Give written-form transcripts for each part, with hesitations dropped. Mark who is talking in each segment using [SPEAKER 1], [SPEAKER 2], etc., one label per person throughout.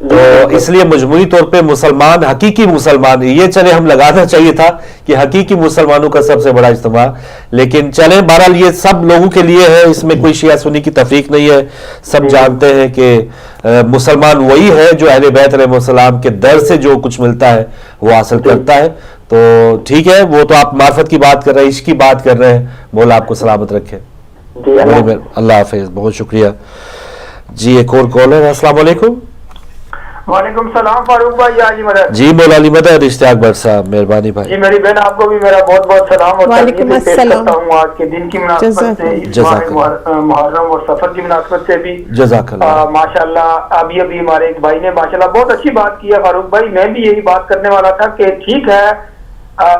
[SPEAKER 1] تو اس لیے مجموعی طور پہ مسلمان، حقیقی مسلمان، یہ چلے ہم لگانا چاہیے تھا کہ حقیقی مسلمانوں کا سب سے بڑا اجتماع، لیکن چلیں بہرحال یہ سب لوگوں کے لیے ہے، اس میں کوئی شیعہ سنی کی تفریق نہیں ہے، سب جانتے ہیں کہ مسلمان وہی ہے جو اہل بیت علیہ السلام کے در سے جو کچھ ملتا ہے وہ حاصل کرتا ہے. تو ٹھیک ہے، وہ تو آپ معرفت کی بات کر رہے ہیں، عشق کی بات کر رہے ہیں، مولا آپ کو سلامت رکھے. اللہ حافظ، بہت شکریہ. جی ایک اور کالر ہے. السلام علیکم.
[SPEAKER 2] وعلیکم السلام فاروق بھائی. حاجی مدد.
[SPEAKER 1] جی مولا علی مدد، اشتیاق بٹ صاحب، مہربانی بھائی.
[SPEAKER 2] جی میری بہن آپ کو بھی میرا بہت بہت سلام اور
[SPEAKER 3] وعلیکم
[SPEAKER 2] تحیت پیش
[SPEAKER 3] السلام.
[SPEAKER 2] کرتا ہوں آج کے دن کی مناسبت سے، اس ماہ محرم اور سفر کی مناسبت سے بھی.
[SPEAKER 1] جزاک اللہ.
[SPEAKER 2] ماشاءاللہ ابھی ہمارے ایک بھائی نے ماشاءاللہ بہت اچھی بات کی ہے فاروق بھائی. میں بھی یہی بات کرنے والا تھا کہ ٹھیک ہے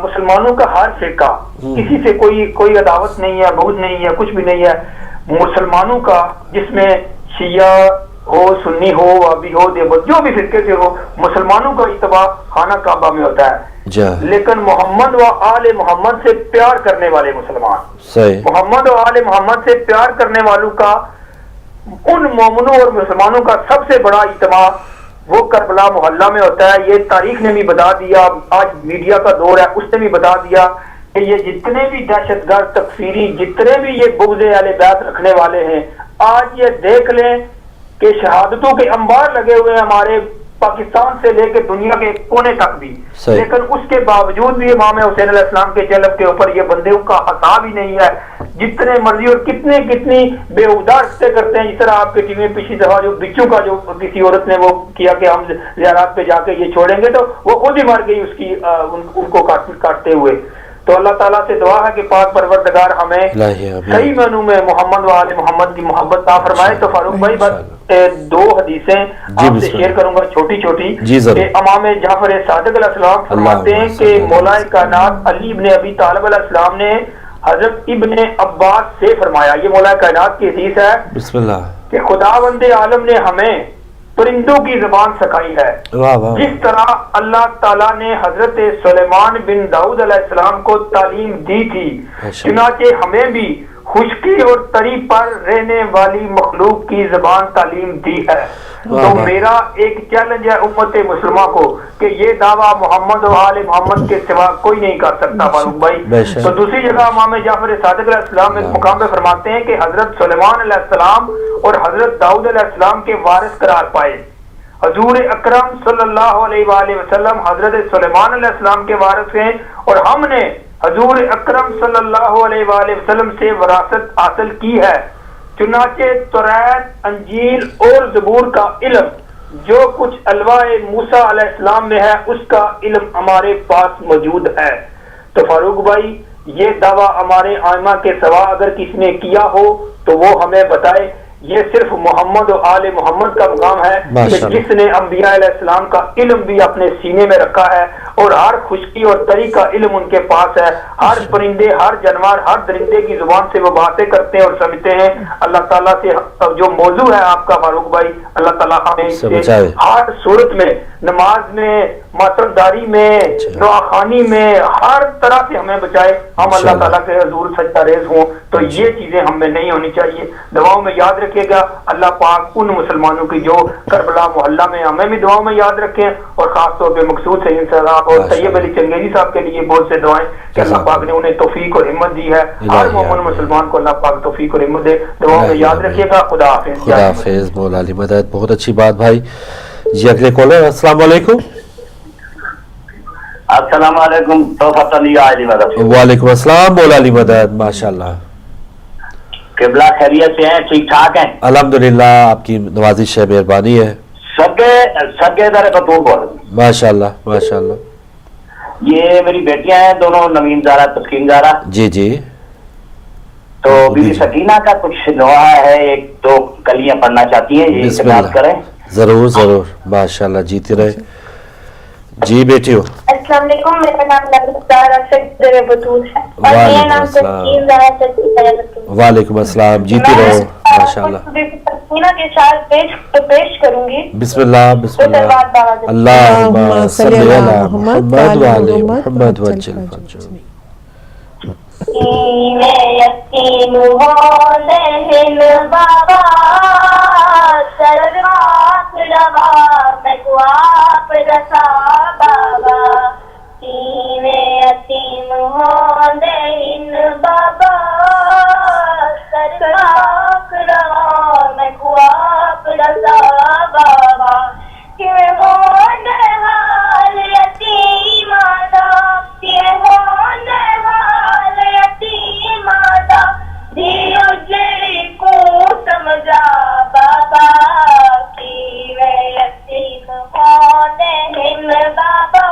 [SPEAKER 2] مسلمانوں کا ہر فرقہ، کسی سے کوئی عداوت نہیں ہے، بغض نہیں ہے، کچھ بھی نہیں ہے. مسلمانوں کا جس میں شیعہ ہو، سنی ہو، وابی ہو، دیوبند، جو بھی فرقے سے ہو، مسلمانوں کا اجتماع خانہ کعبہ میں ہوتا ہے. لیکن محمد و آل محمد سے پیار کرنے والے مسلمان، محمد و آل محمد سے پیار کرنے والوں کا، ان مومنوں اور مسلمانوں کا سب سے بڑا اجتماع وہ کربلا محلہ میں ہوتا ہے. یہ تاریخ نے بھی بتا دیا، آج میڈیا کا دور ہے، اس نے بھی بتا دیا کہ یہ جتنے بھی دہشت گرد، تکفیری، جتنے بھی یہ بغض اہل بیت رکھنے والے ہیں، آج یہ دیکھ لیں کہ شہادتوں کے انبار لگے ہوئے ہیں ہمارے پاکستان سے لے کے دنیا کے کونے تک بھی، لیکن اس کے باوجود بھی امام حسین علیہ السلام کے جلب کے اوپر یہ بندے کا حساب ہی نہیں ہے. جتنے مرضی اور کتنی بےہودہ رشتے کرتے ہیں. اس طرح آپ کے ٹی وی پچھلی دفعہ جو بچوں کا جو کسی عورت نے وہ کیا کہ ہم زیارات پہ جا کے یہ چھوڑیں گے، تو وہ خود ہی مر گئی اس کی ان کو کاٹتے ہوئے. تو اللہ تعالیٰ سے دعا ہے کہ پاک پروردگار ہمیں صحیح معنوں میں محمد و آل محمد کی محبت عطا فرمائے. تو فاروق بھائی بس دو حدیثیں آپ سے شیئر کروں گا چھوٹی چھوٹی. کہ امام جعفر صادق علیہ السلام فرماتے ہیں کہ مولا کائنات علی ابن ابی طالب علیہ السلام نے حضرت ابن عباس سے فرمایا، یہ مولا کائنات کی حدیث ہے، بسم اللہ، کہ خداوند عالم نے ہمیں پرندوں کی زبان سکھائی ہے، جس طرح اللہ تعالیٰ نے حضرت سلیمان بن داؤد علیہ السلام کو تعلیم دی تھی، چنانچہ ہمیں بھی خشکی اور تری پر رہنے والی مخلوق کی زبان تعلیم دی ہے. تو میرا ایک چیلنج ہے امت مسلمہ کو کہ یہ دعویٰ محمد و آل محمد کے سوا کوئی نہیں کر سکتا فاروق بھائی. تو دوسری جگہ امام جعفر صادق علیہ السلام ایک مقام پہ فرماتے ہیں کہ حضرت سلیمان علیہ السلام اور حضرت داؤد علیہ السلام کے وارث قرار پائے. حضور اکرم صلی اللہ علیہ وآلہ وسلم حضرت سلیمان علیہ السلام کے وارث ہیں، اور ہم نے حضور اکرم صلی اللہ علیہ وآلہ وسلم سے وراثت حاصل کی ہے. چنانچہ توریت، انجیل اور زبور کا علم جو کچھ الواح موسیٰ علیہ السلام میں ہے اس کا علم ہمارے پاس موجود ہے. تو فاروق بھائی یہ دعویٰ ہمارے ائمہ کے سوا اگر کسی نے کیا ہو تو وہ ہمیں بتائے. یہ صرف محمد و آل محمد کا مقام ہے کہ جس نے انبیاء علیہ السلام کا علم بھی اپنے سینے میں رکھا ہے، اور ہر خشکی اور تری کا علم ان کے پاس ہے. ہر پرندے، ہر جانور، ہر درندے کی زبان سے وہ باتیں کرتے ہیں اور سمجھتے ہیں. اللہ تعالیٰ سے جو موضوع ہے آپ کا فاروق بھائی، اللہ تعالیٰ ہمیں ہر صورت میں، نماز میں، ماتم داری میں، دعاخانی میں، ہر طرح سے ہمیں بچائے. ہم اللہ تعالیٰ کے حضور سجدہ ریز ہوں. تو یہ چیزیں ہم میں نہیں ہونی چاہیے. دعاؤں میں یاد رکھیے گا اللہ پاک ان مسلمانوں کی جو کربلا محلہ میں، ہمیں بھی دعاؤں میں یاد رکھیں، اور خاص طور پہ مقصود سید صاحب اور طیب علی چنگیزی صاحب کے لیے بہت سے دعائیں کہ اللہ پاک نے انہیں توفیق اور ہمت دی ہے. ہر مومن مسلمان کو اللہ پاک توفیق اور ہمت دے. دعاؤں میں یاد رکھیے گا. خدا حافظ.
[SPEAKER 1] خدا حافظ مولا علی مدد. بہت اچھی بات بھائی. جی اگلے کالر. السلام علیکم.
[SPEAKER 4] السلام علیکم.
[SPEAKER 1] وعلیکم السلام مولا علی مدد. ماشاءاللہ.
[SPEAKER 4] قبلہ خیریت سے ہیں؟ ٹھیک ٹھاک ہیں
[SPEAKER 1] الحمدللہ. آپ کی نوازش ہے، مہربانی ہے.
[SPEAKER 4] سگے در بطور بول.
[SPEAKER 1] ماشاءاللہ ماشاءاللہ.
[SPEAKER 4] یہ میری بیٹیاں ہیں دونوں، نوین زارا، تسکین زارا.
[SPEAKER 1] جی جی.
[SPEAKER 4] تو بی بی سکینہ کا کچھ دعا ہے، ایک دو کلیاں پڑھنا چاہتی ہیں، یہ خدمت کریں.
[SPEAKER 1] ضرور ضرور. ماشاءاللہ. جیتی رہے. جی بیٹیو.
[SPEAKER 5] السلام علیکم. میرا نام زارا بطول ہے اور میرا نام تسکین زارا ہے.
[SPEAKER 1] وعلیکم السلام. جیتی رہو. ماشاءاللہ.
[SPEAKER 5] کے چار پیش کروں گی.
[SPEAKER 1] بسم اللہ بسم اللہ. اللہم صلی علی محمد وعلی محمد وجل فجر.
[SPEAKER 5] یقین ہو لہن بابا سرات روا میں کو آپ رسا بابا کیویں یتیم ہوندے ہن بابا سرکاک رہا میں کو آپ رسا بابا کیویں ہوندے حال یتیم دا کیویں ہوندے حال یتیم دا دیو جڑی کو سمجھا بابا کیویں یتیم ہوندے ہن بابا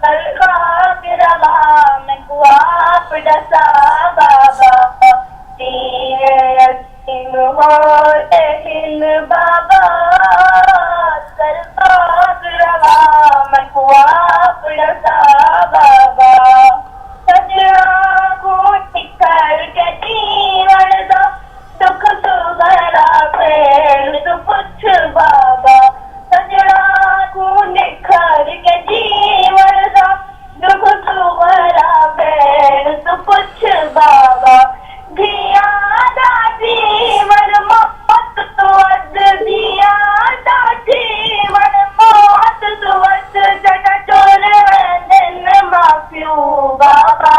[SPEAKER 5] سرکار روا میں کو آپ دسا بابا کیویں یتیم ہوندے ہن بابا سرکار روا میں کو آپ دسا بابا سجنا کو ٹکر کے جیون دا دکھ تو بھرا پھیل تو پوچھ بابا سجنا کو نکھر کے جیون دا دکھ تو بھرا پھیل تو پوچھ بابا دیا دا جیون موت تو اد دیا دا جیون موت تو اد جٹا چور دن مافیو بابا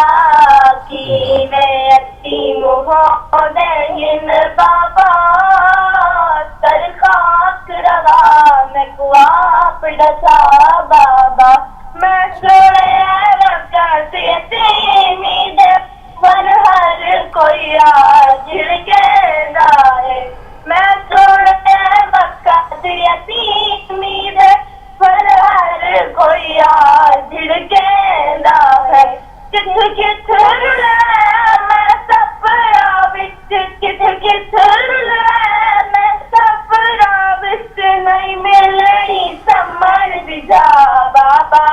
[SPEAKER 5] کیویں یتیم ہوندے ہن بابا سرکار روا میں کو آپ دسا بابا میں سنیا رکھا سی یتیمی دے پر ہر کوئی آجڑ کے دائے میں سنیا رکھا سی یتیمی دے پر ہر کوئی آجڑ کے دائے کتھ کتھ رلے میں سپرا بچ کتھ کتھ رلے میں سپرا بچ نہیں ملنی سمجھ بجا بابا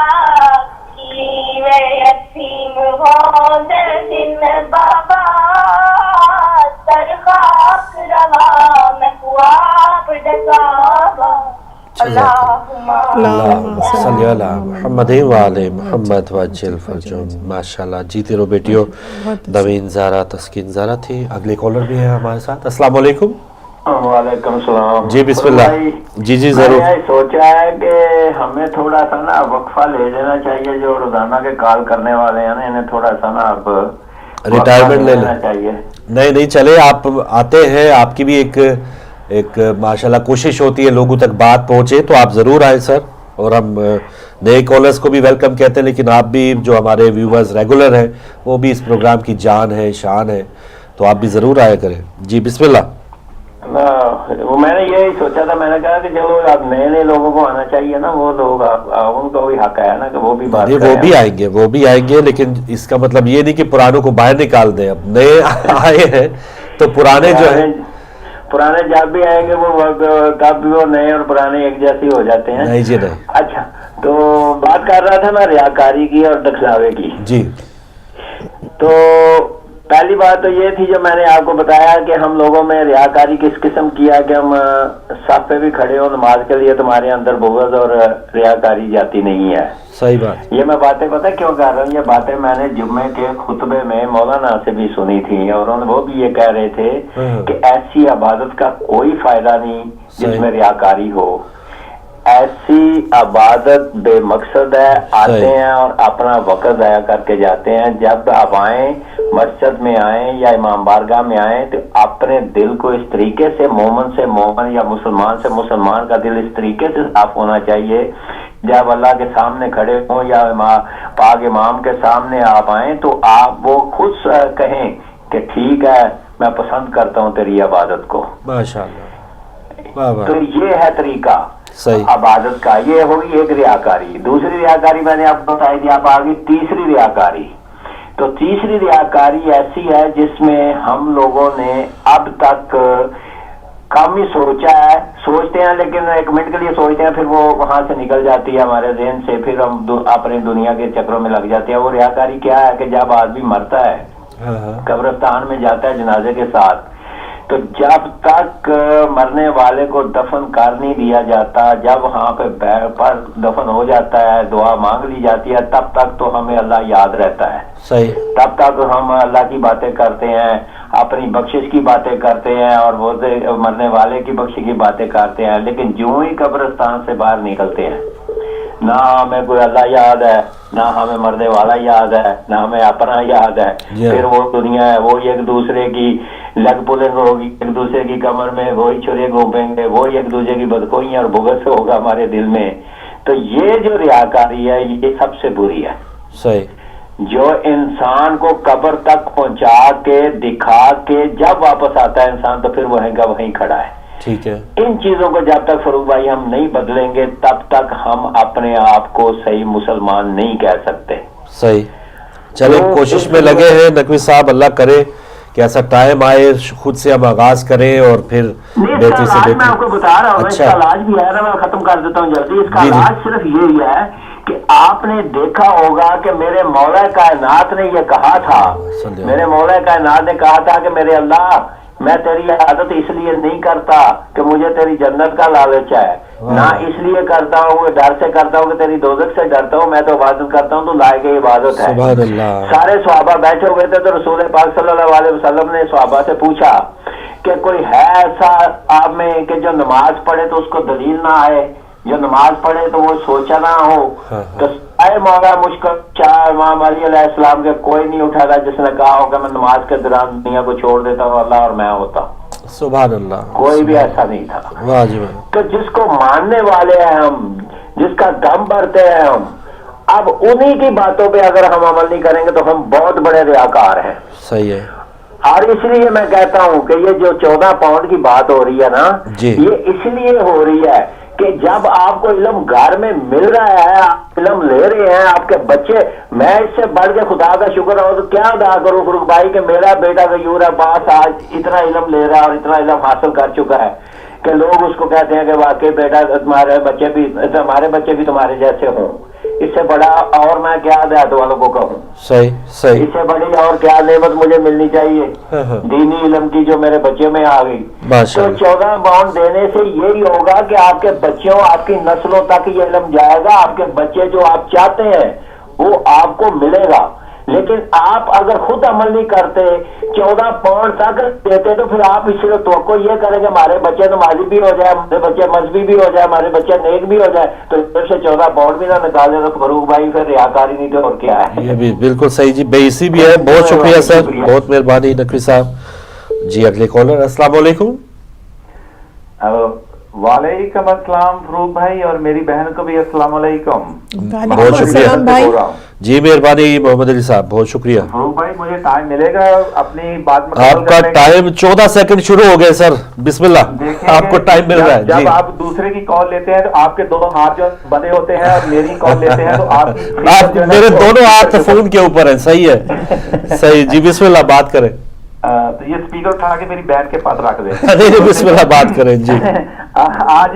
[SPEAKER 5] کیویں یتیم ہوندے ہن بابا سرکار روا میں کو آپ دسا بابا
[SPEAKER 1] اللہم صلی علی محمد وعلی محمد وجل فرجون. ماشاءاللہ جیتی رو بیٹیوں نوین زارہ تسکین زارہ تھی. اگلے کالر بھی ہے ہمارے ساتھ. السلام علیکم.
[SPEAKER 6] وعلیکم السلام.
[SPEAKER 1] جی بسم اللہ. جی ضرور.
[SPEAKER 6] میں نے سوچا ہے کہ ہمیں تھوڑا سا نا وقفہ لے لینا چاہیے. جو روزانہ کے کال کرنے والے ہیں نا انہیں تھوڑا سا نا اب
[SPEAKER 1] ریٹائرمنٹ لے لینا
[SPEAKER 6] چاہیے.
[SPEAKER 1] نہیں چلے آپ آتے ہیں, آپ کی بھی ایک ماشاءاللہ کوشش ہوتی ہے لوگوں تک بات پہنچے, تو آپ ضرور آئیں سر. اور ہم نئے کالرز کو بھی ویلکم کہتے ہیں, لیکن آپ بھی جو ہمارے ویورز ریگولر ہیں وہ بھی اس پروگرام کی جان ہے, شان ہے, تو آپ بھی ضرور آیا کریں. جی بسم اللہ.
[SPEAKER 6] میں نے یہی سوچا تھا, میں نے کہا کہ چلو اب نئے لوگوں کو آنا چاہیے نا, وہ لوگ ان کا بھی حق ہے نا کہ وہ بھی بات کریں.
[SPEAKER 1] وہ بھی آئیں گے, لیکن اس کا مطلب یہ نہیں کہ پرانوں کو باہر نکال دیں. اب نئے آئے ہیں تو پرانے جو ہیں
[SPEAKER 6] پرانے جب بھی آئیں گے وہ کب بھی وہ نئے اور پرانے ایک جیسے ہو جاتے ہیں.
[SPEAKER 1] نہیں جی نہیں.
[SPEAKER 6] اچھا تو بات کر رہا تھا میں ریاکاری کی اور دکھلاوے کی.
[SPEAKER 1] جی
[SPEAKER 6] تو پہلی بات تو یہ تھی جو میں نے آپ کو بتایا کہ ہم لوگوں میں ریاکاری کس قسم کیا کہ ہم صف پہ بھی کھڑے ہوں نماز کے لیے, تمہارے اندر بغض اور ریاکاری جاتی نہیں ہے.
[SPEAKER 1] صحیح بات.
[SPEAKER 6] یہ میں باتیں پتہ کیوں کر رہا ہوں, یہ باتیں میں نے جمعے کے خطبے میں مولانا سے بھی سنی تھی, اور وہ بھی یہ کہہ رہے تھے کہ ایسی عبادت کا کوئی فائدہ نہیں جس میں ریاکاری ہو. ایسی عبادت بے مقصد ہے, آتے ہیں اور اپنا وقت ضائع کر کے جاتے ہیں. جب آپ آئیں مسجد میں آئیں یا امام بارگاہ میں آئیں تو اپنے دل کو اس طریقے سے مومن سے مومن یا مسلمان سے مسلمان کا دل اس طریقے سے صاف ہونا چاہیے. جب اللہ کے سامنے کھڑے ہوں یا پاک امام کے سامنے آپ آئیں تو آپ وہ خود کہیں کہ ٹھیک ہے میں پسند کرتا ہوں تیری عبادت کو.
[SPEAKER 1] ماشاءاللہ.
[SPEAKER 6] تو یہ ہے طریقہ عبادت کا. یہ ہوگی ایک ریاکاری. دوسری ریاکاری میں نے آپ کو بتائی تھی, آپ آگے تیسری ریاکاری. تو تیسری ریاکاری ایسی ہے جس میں ہم لوگوں نے اب تک کم ہی سوچا ہے, سوچتے ہیں لیکن ایک منٹ کے لیے سوچتے ہیں, پھر وہ وہاں سے نکل جاتی ہے ہمارے ذہن سے, پھر ہم اپنی دنیا کے چکروں میں لگ جاتے ہیں. وہ ریاکاری کیا ہے کہ جب آدمی مرتا ہے قبرستان میں جاتا ہے جنازے کے ساتھ, تو جب تک مرنے والے کو دفن کر نہیں دیا جاتا، جب وہاں پہ پر دفن ہو جاتا ہے، دعا مانگ لی جاتی ہے، تب تک تو ہمیں اللہ یاد رہتا ہے،
[SPEAKER 1] صحیح،
[SPEAKER 6] تب تک ہم اللہ کی باتیں کرتے ہیں، اپنی بخشش کی باتیں کرتے ہیں اور وہ مرنے والے کی بخشش کی باتیں کرتے ہیں. لیکن جو ہی قبرستان سے باہر نکلتے ہیں، نہ ہمیں کوئی اللہ یاد ہے، نہ ہمیں مرنے والا یاد ہے، نہ ہمیں اپنا یاد ہے. پھر وہ دنیا ہے، وہ ایک دوسرے کی لگ پلنگ ہوگی، ایک دوسرے کی کمر میں وہی چھرے گھومیں گے، وہی ایک دوسرے کی بدخوئیاں اور بغض ہوگا ہمارے دل میں. تو یہ جو ریاکاری ہے یہ سب سے بری ہے،
[SPEAKER 1] صحیح،
[SPEAKER 6] جو انسان کو قبر تک پہنچا کے دکھا کے جب واپس آتا ہے انسان تو پھر وہیں کا وہیں کھڑا ہے.
[SPEAKER 1] ٹھیک ہے.
[SPEAKER 6] ان چیزوں کو جب تک فاروق بھائی ہم نہیں بدلیں گے تب تک ہم اپنے آپ کو صحیح مسلمان نہیں کہہ سکتے.
[SPEAKER 1] صحیح. چلے کوشش میں لگے ہیں نقوی صاحب، اللہ کرے کہ ایسا ٹائم آئے خود سے ہم آغاز کریں اور پھر
[SPEAKER 6] بہتر سے بہتر. میں آپ کو بتا رہا ہوں، اس کا علاج بھی ہے نا، میں ختم کر دیتا ہوں جلدی. اس کا علاج صرف یہی ہے کہ آپ نے دیکھا ہوگا کہ میرے مولا کائنات نے یہ کہا تھا، میرے مولا کائنات نے کہا تھا کہ میرے اللہ میں تیری عادت اس لیے نہیں کرتا کہ مجھے تیری جنت کا لالچ ہے، نہ اس لیے کرتا ہوں کہ ڈر سے کرتا ہوں کہ تیری دوزخ سے ڈرتا ہوں، میں تو عبادت کرتا ہوں تو لائق عبادت ہے.
[SPEAKER 1] سبحان اللہ.
[SPEAKER 6] سارے صحابہ بیٹھے ہوئے تھے تو رسول پاک صلی اللہ علیہ وسلم نے صحابہ سے پوچھا کہ کوئی ہے ایسا آپ میں کہ جو نماز پڑھے تو اس کو دلیل نہ آئے، جو نماز پڑھے تو وہ سوچا نہ ہو. تو اے مولا مشکل چاہ امام علی علیہ السلام کے کوئی نہیں اٹھا تھا جس نے کہا ہو کہ میں نماز کے دوران دنیا کو چھوڑ دیتا ہوں اللہ اور میں ہوتا.
[SPEAKER 1] سبحان اللہ.
[SPEAKER 6] کوئی بھی ایسا نہیں تھا.
[SPEAKER 1] واجب.
[SPEAKER 6] تو جس کو ماننے والے ہیں ہم، جس کا دم بھرتے ہیں ہم، اب انہی کی باتوں پہ اگر ہم عمل نہیں کریں گے تو ہم بہت بڑے ریاکار ہیں.
[SPEAKER 1] صحیح ہے.
[SPEAKER 6] اور اس لیے میں کہتا ہوں کہ یہ جو 14 پاؤنڈ کی بات ہو رہی ہے نا، یہ اس لیے ہو رہی ہے کہ جب آپ کو علم گھر میں مل رہا ہے، آپ علم لے رہے ہیں، آپ کے بچے، میں اس سے بڑھ کے خدا کا شکر ہوں تو کیا ادا کروں فاروق بھائی کہ میرا بیٹا غیور عباس آج اتنا علم لے رہا ہے اور اتنا علم حاصل کر چکا ہے کہ لوگ اس کو کہتے ہیں کہ واقعی بیٹا ہمارے بچے بھی تمہارے جیسے ہوں. اس سے بڑا اور میں کیا دیہات والوں کو کہوں.
[SPEAKER 1] صحیح صحیح.
[SPEAKER 6] اس سے بڑی اور کیا نعمت مجھے ملنی چاہیے دینی علم کی جو میرے بچے میں آ گئی. تو 14 پاؤنڈ دینے سے یہی ہوگا کہ آپ کے بچوں، آپ کی نسلوں تک یہ علم جائے گا. آپ کے بچے جو آپ چاہتے ہیں وہ آپ کو ملے گا. لیکن آپ اگر خود عمل نہیں کرتے، 14 پاؤنڈ تک دیتے تو پھر آپ اس سے توقع یہ کریں کہ ہمارے بچے نمازی بھی ہو جائے، ہمارے بچے مذہبی بھی ہو جائے، ہمارے بچے نیک بھی ہو جائے، تو پھر سے 14 پاؤنڈ بھی نہ نکالے تو فاروق بھائی پھر ریاکاری نہیں تو اور کیا ہے.
[SPEAKER 1] یہ بھی بالکل صحیح جی، بے حسی بھی ہے. بہت شکریہ سر، بہت مہربانی نقوی صاحب. جی اگلے کالر. السلام علیکم.
[SPEAKER 7] وعلیکم السلام فاروق بھائی، اور میری بہن کو بھی السلام علیکم.
[SPEAKER 1] بہت شکریہ جی، مہربانی محمد علی صاحب، بہت شکریہ.
[SPEAKER 7] فاروق بھائی مجھے ٹائم ملے گا اپنی بات میں؟
[SPEAKER 1] آپ کا ٹائم 14 سیکنڈ شروع ہو گئے سر. بسم اللہ، آپ کو ٹائم مل رہا ہے.
[SPEAKER 7] جب آپ دوسرے کی کال لیتے ہیں تو آپ کے دونوں ہاتھ جو بندے ہوتے ہیں اور میری کال لیتے ہیں تو
[SPEAKER 1] آپ میرے دونوں ہاتھ فون کے اوپر ہیں. صحیح ہے، صحیح جی. بسم اللہ، بات کریں.
[SPEAKER 7] تو یہ اسپیکر اٹھا کے میری بہن کے پاس رکھ دیں.
[SPEAKER 1] بسم اللہ، بات کریں جی.
[SPEAKER 7] آج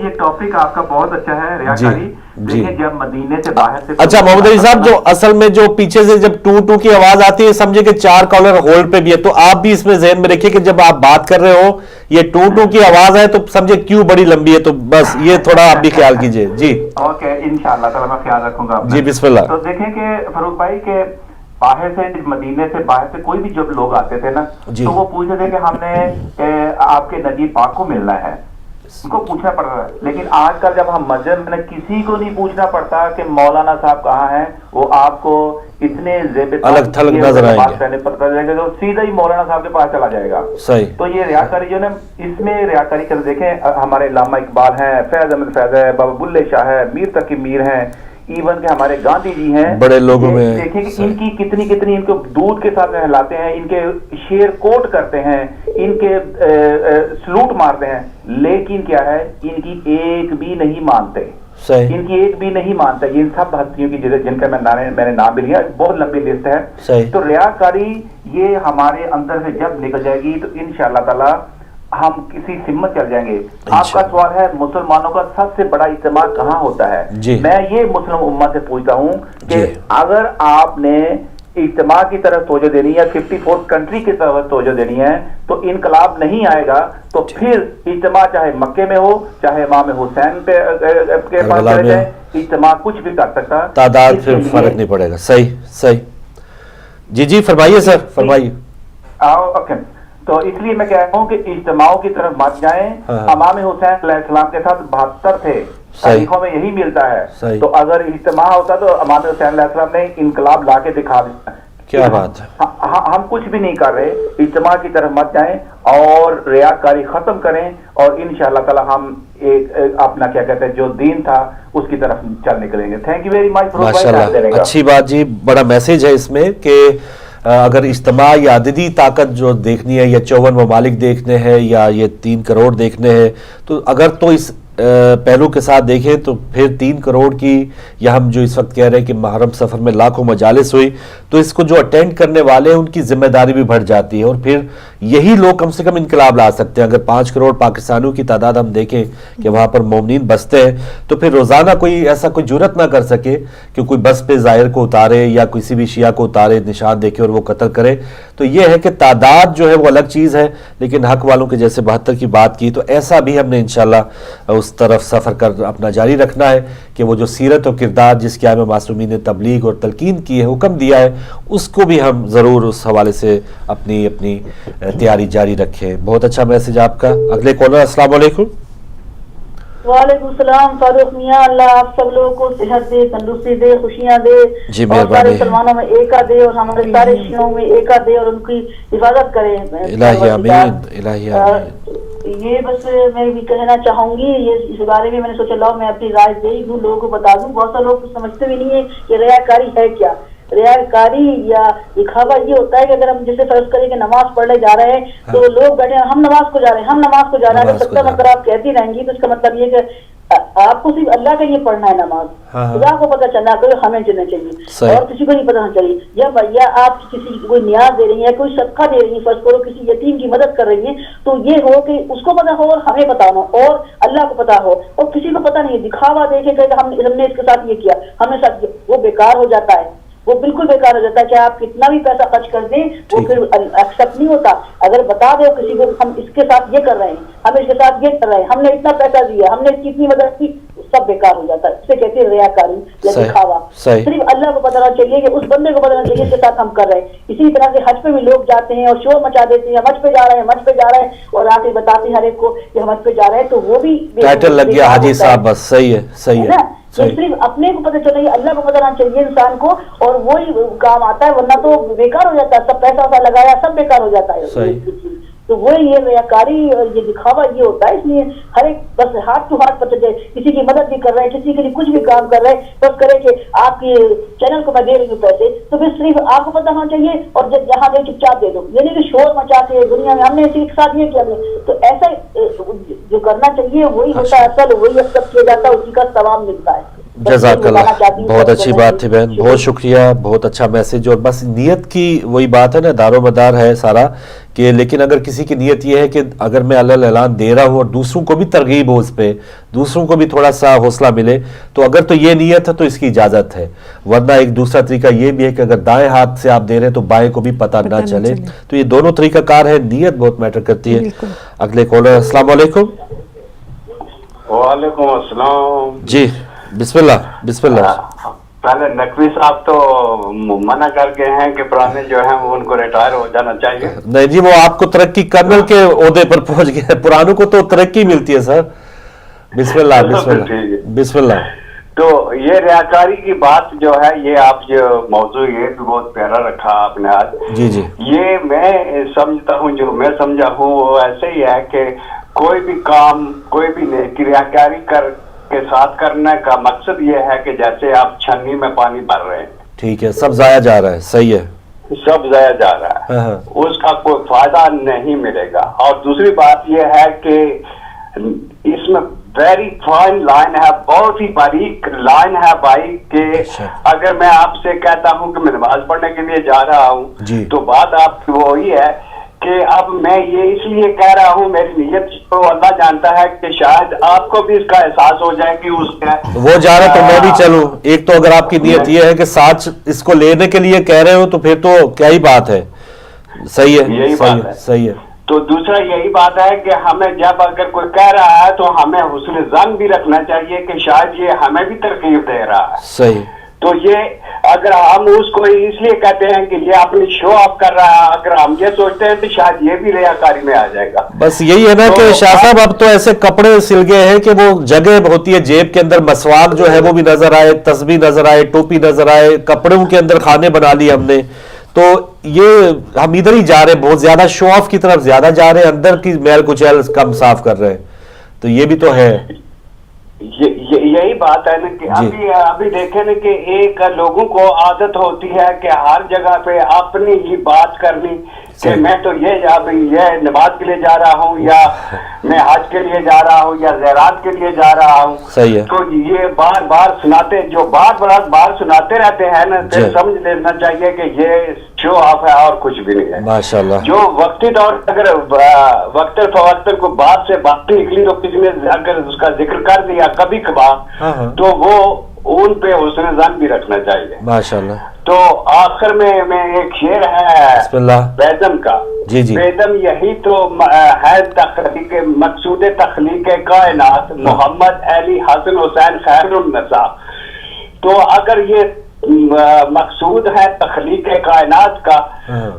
[SPEAKER 7] یہ ٹاپک آپ کا بہت اچھا ہے، ریاکاری. دیکھیں جب مدینے سے باہر سے،
[SPEAKER 1] اچھا محمد علی صاحب، جو اصل میں جو پیچھے سے جب ٹو ٹو کی آواز آتی ہے سمجھے کہ 4 کالر ہولڈ پہ بھی ہے، تو آپ بھی اس میں ذہن میں رکھیے کہ جب آپ بات کر رہے ہو یہ ٹو ٹو کی آواز ہے تو سمجھے کیوں بڑی لمبی ہے، تو بس یہ تھوڑا آپ بھی خیال کیجئے. جی
[SPEAKER 7] اوکے، انشاءاللہ تعالی میں خیال رکھوں گا.
[SPEAKER 1] جی بسم اللہ.
[SPEAKER 7] تو دیکھیں کہ فاروق بھائی کے باہر سے، مدینے سے باہر سے کوئی بھی جب لوگ آتے تھے نا تو وہ پوچھتے تھے کہ ہم نے آپ کے نبی پاک کو ملنا ہے، ان کو پوچھنا پڑ رہا ہے. لیکن آج کل جب ہم مسجد میں کسی کو نہیں پوچھنا پڑتا کہ مولانا صاحب کہاں ہیں، وہ آپ کو اتنے
[SPEAKER 1] الگ تھلگ نظر آئیں گے،
[SPEAKER 7] پتہ چلے گا تو سیدھا ہی مولانا صاحب کے پاس چلا جائے گا.
[SPEAKER 1] صحیح.
[SPEAKER 7] تو یہ ریاکاری جو نا، اس میں ریاکاری کر دیکھیں ہمارے علامہ اقبال ہیں، فیض احمد فیض ہے، بابا بلے شاہ ہے، میر تقی میر ہیں، ایون کہ ہمارے گاندھی جی ہیں،
[SPEAKER 1] بڑے لوگوں میں
[SPEAKER 7] دیکھیں کہ ان کی کتنی ان کو دودھ کے ساتھ نہلاتے ہیں، ان کے شیر کوٹ کرتے ہیں، ان کے سلوٹ مارتے ہیں، لیکن کیا ہے ان کی ایک بھی نہیں مانتے. ان کی ایک بھی نہیں مانتا. ان سب ہستیوں کی جن کا میں نے نام بھی لیا، بہت لمبی لسٹ ہے. تو ریاکاری یہ ہمارے اندر سے جب نکل جائے گی تو انشاءاللہ تعالی ہم کسی سمت چل جائیں گے. آپ کا سوال ہے مسلمانوں کا سب سے بڑا اجتماع کہاں ہوتا ہے؟ میں یہ مسلم امت سے پوچھتا ہوں کہ اگر آپ نے اجتماع کی طرف توجہ دینی ہے, 54 کنٹری کی طرف توجہ دینی ہے, تو انقلاب نہیں آئے گا. تو پھر اجتماع چاہے مکے میں ہو, چاہے امام حسین کے پاس چلے جائے, اجتماع کچھ بھی کر سکتا,
[SPEAKER 1] تعداد پھر فرق نہیں پڑے گا. صحیح صحیح. جی فرمائیے سر, فرمائیے.
[SPEAKER 7] اوکے, تو اس لیے میں کہہ رہا ہوں کہ اجتماعوں کی طرف مت جائیں. امام حسین علیہ السلام کے ساتھ 72 تھے, تاریخوں میں یہی ملتا ہے. تو اگر اجتماع ہوتا تو امام حسین علیہ السلام نے انقلاب لا کے دکھا دیا.
[SPEAKER 1] کیا بات ہے.
[SPEAKER 7] ہم کچھ بھی نہیں کر رہے. اجتماع کی طرف مت جائیں اور ریاکاری ختم کریں, اور انشاءاللہ تعالی ہم اپنا کیا کہتے ہیں جو دین تھا اس کی طرف چل نکلیں گے. Thank you very much.
[SPEAKER 1] ماشاءاللہ, اچھی بات جی. بڑا میسج ہے اس میں کہ اگر اجتماع یا عددی طاقت جو دیکھنی ہے, یا 54 ممالک دیکھنے ہیں, یا یہ 3 کروڑ دیکھنے ہیں, تو اگر تو اس پہلو کے ساتھ دیکھیں تو پھر 3 کروڑ کی, یا ہم جو اس وقت کہہ رہے ہیں کہ محرم سفر میں لاکھوں مجالس ہوئی, تو اس کو جو اٹینڈ کرنے والے ہیں ان کی ذمہ داری بھی بڑھ جاتی ہے, اور پھر یہی لوگ کم سے کم انقلاب لا سکتے ہیں. اگر 5 کروڑ پاکستانیوں کی تعداد ہم دیکھیں کہ وہاں پر مومنین بستے ہیں, تو پھر روزانہ کوئی ایسا کوئی جرت نہ کر سکے کہ کوئی بس پہ ظاہر کو اتارے یا کسی بھی شیعہ کو اتارے, نشان دیکھے اور وہ قتل کرے. تو یہ ہے کہ تعداد جو ہے وہ الگ چیز ہے, لیکن حق والوں کے جیسے 72 کی بات کی, تو ایسا بھی ہم نے انشاءاللہ اس طرف سفر کر اپنا جاری رکھنا ہے کہ وہ جو سیرت و کردار جس کے آئمہ معصومین نے تبلیغ اور تلقین کی ہے, حکم دیا ہے, اس کو بھی ہم ضرور اس حوالے سے اپنی تیاری جاری رکھیں. بہت اچھا میسج آپ کا. اگلے کالر. السلام علیکم.
[SPEAKER 8] وعلیکم السلام. فاروق میاں, اللہ آپ سب لوگوں کو صحت دے, تندرستی دے, خوشیاں دے, اور سارے مسلمانوں میں ایکا دے, اور ہمارے سارے شیعوں میں ایکا دے, اور ان کی حفاظت کرے.
[SPEAKER 1] الہی آمین, الہی آمین.
[SPEAKER 8] یہ بس میں بھی کہنا چاہوں گی, یہ اس بارے میں نے سوچا لاؤ میں اپنی رائے دے دوں, لوگوں کو بتا دوں. بہت سارے لوگ سمجھتے بھی نہیں ہے کہ ریاکاری ہے کیا. ریاکاری یا دکھاوا یہ ہوتا ہے کہ اگر ہم جیسے فرض کریں کہ نماز پڑھنے جا رہے ہیں, تو لوگ بیٹھے ہیں, ہم نماز کو جا رہے ہیں, ہم نماز کو جا رہے ہیں. اگر 70 مرتبہ آپ کہتی رہیں گی تو اس کا مطلب یہ کہ آپ کو صرف اللہ کا یہ پڑھنا ہے نماز, خدا کو پتہ چلنا چاہیے, ہمیں چلنا چاہیے, اور کسی کو نہیں پتہ چاہیے. یا آپ کسی کوئی نیاز دے رہی ہیں, کوئی صدقہ دے رہی ہیں, فرض کرو کسی یتیم کی مدد کر رہی ہیں, تو یہ ہو کہ اس کو پتہ ہو اور ہمیں پتہ ہو اور اللہ کو پتہ ہو, اور کسی کو پتہ نہیں. دکھاوا دیکھے کہ ہم نے اس کے ساتھ یہ کیا, ہم نے ساتھ, وہ بیکار ہو جاتا ہے, وہ بالکل بیکار ہو جاتا ہے. چاہے آپ کتنا بھی پیسہ خرچ کر دیں وہ پھر ایکسپٹ نہیں ہوتا. اگر بتا دو کسی کو ہم اس کے ساتھ یہ کر رہے ہیں, ہم اس کے ساتھ یہ کر رہے ہیں, ہم نے اتنا پیسہ دیا, ہم نے اس کی اتنی مدد کی, سب بیکار ہو جاتا ہے. اسے کہتے ہیں ریاکاری یا دکھاوا. صرف اللہ کو پتہ چاہیے کہ اس بندے کو پتہ چاہیے جس کے ساتھ ہم کر رہے ہیں. اسی طرح سے حج پہ بھی لوگ جاتے ہیں اور شور مچا دیتے ہیں, حج پہ جا رہے ہیں, حج پہ جا رہے ہیں, اور آ کے بتاتے ہیں ہر ایک کو کہ ہم حج پہ جا رہے ہیں, تو وہ بھی
[SPEAKER 1] ٹائٹل لگ گیا حاجی صاحب. بس صحیح ہے, صحیح ہے.
[SPEAKER 8] تو صرف اپنے کو پتہ چلے, اللہ کو پتہ ہونا چاہیے انسان کو, اور وہی کام آتا ہے, ورنہ تو بیکار ہو جاتا ہے. سب پیسہ لگایا سب بیکار ہو جاتا ہے. تو وہ یہ ریاکاری اور یہ دکھاوا یہ ہوتا ہے. اس لیے ہر ایک بس ہاتھ ٹو ہاتھ پتہ چلے, کسی کی مدد بھی کر رہے ہیں, کسی کے لیے کچھ بھی کام کر رہے ہیں, بس کرے کہ آپ کے چینل کو میں دے رہی ہوں پیسے, تو پھر صرف آپ کو پتہ ہونا چاہیے, اور جب جہاں دے چپ چاپ دے دو, یعنی کہ شور مچا کے دنیا میں ہم نے اسی کے ساتھ یہ کیا. تو ایسا جو کرنا چاہیے وہی ہوتا ہے اصل, وہی اکسپٹ کیا جاتا ہے, اسی کا ثواب ملتا ہے.
[SPEAKER 1] جزاک اللہ, بہت اچھی بات تھی بہن, بہت شکریہ, بہت اچھا میسج. اور بس نیت کی وہی بات ہے نا, دار و مدار ہے سارا کہ, لیکن اگر کسی کی نیت یہ ہے کہ اگر میں اعلان دے رہا ہوں اور دوسروں کو بھی ترغیب ہو, اس پہ دوسروں کو بھی تھوڑا سا حوصلہ ملے, تو اگر تو یہ نیت ہے تو اس کی اجازت ہے. ورنہ ایک دوسرا طریقہ یہ بھی ہے کہ اگر دائیں ہاتھ سے آپ دے رہے ہیں تو بائیں کو بھی پتہ نہ چلے. تو یہ دونوں طریقہ کار ہے, نیت بہت میٹر کرتی ہے. اگلے کالر. السلام علیکم.
[SPEAKER 9] وعلیکم السلام.
[SPEAKER 1] جی بسم اللہ. بسم اللہ.
[SPEAKER 9] پہلے نقوی صاحب تو منع کر کے ہیں کہ پرانے جو ہیں وہ ان کو ریٹائر ہو جانا چاہیے.
[SPEAKER 1] نہیں جی, وہ آپ کو ترقی کرنل کے عہدے پر پہنچ گئے, پرانوں کو تو ترقی ملتی ہے سر. بسم اللہ. بسم اللہ. بسم اللہ.
[SPEAKER 9] تو یہ ریاکاری کی بات جو ہے, یہ آپ جو موضوع یہ بھی بہت پیارا رکھا آپ نے آج.
[SPEAKER 1] جی جی.
[SPEAKER 9] یہ میں سمجھتا ہوں, جو میں سمجھا ہوں وہ ایسے ہی ہے کہ کوئی بھی کام, کوئی بھی نیکی ریاکاری کے ساتھ کرنے کا مقصد یہ ہے کہ جیسے آپ چھنی میں پانی بھر رہے ہیں,
[SPEAKER 1] ٹھیک ہے, سب ضائع جا رہا ہے. صحیح ہے,
[SPEAKER 9] سب ضائع جا رہا ہے, اس کا کوئی فائدہ نہیں ملے گا. اور دوسری بات یہ ہے کہ اس میں ویری فائن لائن ہے, بہت ہی باریک لائن ہے بھائی, کہ اگر میں آپ سے کہتا ہوں کہ میں نماز پڑھنے کے لیے جا رہا ہوں, تو بات آپ کی وہی ہے کہ اب میں یہ اس لیے کہہ رہا ہوں، میری نیت تو اللہ جانتا ہے کہ شاید آپ کو بھی اس کا احساس ہو جائے کہ اس کا
[SPEAKER 1] وہ جا رہا تو میں بھی چلوں. ایک تو اگر آپ کی نیت یہ ہے کہ ساتھ اس کو لینے کے لیے کہہ رہے ہو تو پھر تو کیا ہی بات ہے. صحیح ہے،
[SPEAKER 9] یہی بات ہے.
[SPEAKER 1] صحیح ہے.
[SPEAKER 9] تو دوسرا یہی بات ہے کہ ہمیں جب اگر کوئی کہہ رہا ہے تو ہمیں حسن ظن بھی رکھنا چاہیے کہ شاید یہ ہمیں بھی ترغیب دے رہا ہے.
[SPEAKER 1] صحیح.
[SPEAKER 9] تو یہ اگر ہم اس کو اس لیے کہتے ہیں کہ یہ اپنی شو آف کر رہا ہے، اگر ہم یہ سوچتے ہیں تو شاید یہ بھی ریاکاری میں آ جائے گا.
[SPEAKER 1] بس یہی ہے نا کہ شاہ صاحب اب تو ایسے کپڑے سل گئے ہیں کہ وہ جگہ ہوتی ہے جیب کے اندر مسواک جو ہے وہ بھی نظر آئے، تسبیح نظر آئے، ٹوپی نظر آئے، کپڑوں کے اندر کھانے بنا لیے ہم نے. تو یہ ہم ادھر ہی جا رہے ہیں، بہت زیادہ شو آف کی طرف زیادہ جا رہے ہیں، اندر کی میل کچیل کم صاف کر رہے ہیں. تو یہ بھی تو ہے.
[SPEAKER 9] یہی بات ہے نا کہ ابھی دیکھیں نا کہ ایک لوگوں کو عادت ہوتی ہے کہ ہر جگہ پہ اپنی ہی بات کرنی کہ میں تو یہ نماز کے لیے جا رہا ہوں، یا میں حج کے لیے جا رہا ہوں، یا زیارات کے لیے جا رہا ہوں.
[SPEAKER 1] صحیح ہے.
[SPEAKER 9] تو یہ بار بار سناتے، جو بار سناتے رہتے ہیں نا، پھر سمجھ لینا چاہیے کہ یہ شو آف ہے اور کچھ بھی نہیں ہے.
[SPEAKER 1] ماشاءاللہ.
[SPEAKER 9] جو وقتی طور اگر وقت فوقت کو بات سے بات نکلی تو کسی نے اگر اس کا ذکر کر دیا کبھی کبھار تو وہ ان پہ حسن ظن بھی رکھنا چاہیے.
[SPEAKER 1] ماشاءاللہ.
[SPEAKER 9] تو آخر میں ایک شعر ہے بیدم کا.
[SPEAKER 1] جی جی.
[SPEAKER 9] بیدم یہی تو ہے تخلیق مقصود تخلیق کائنات، محمد علی حسن حسین خیر النساء. تو اگر یہ مقصود ہے تخلیق کائنات کا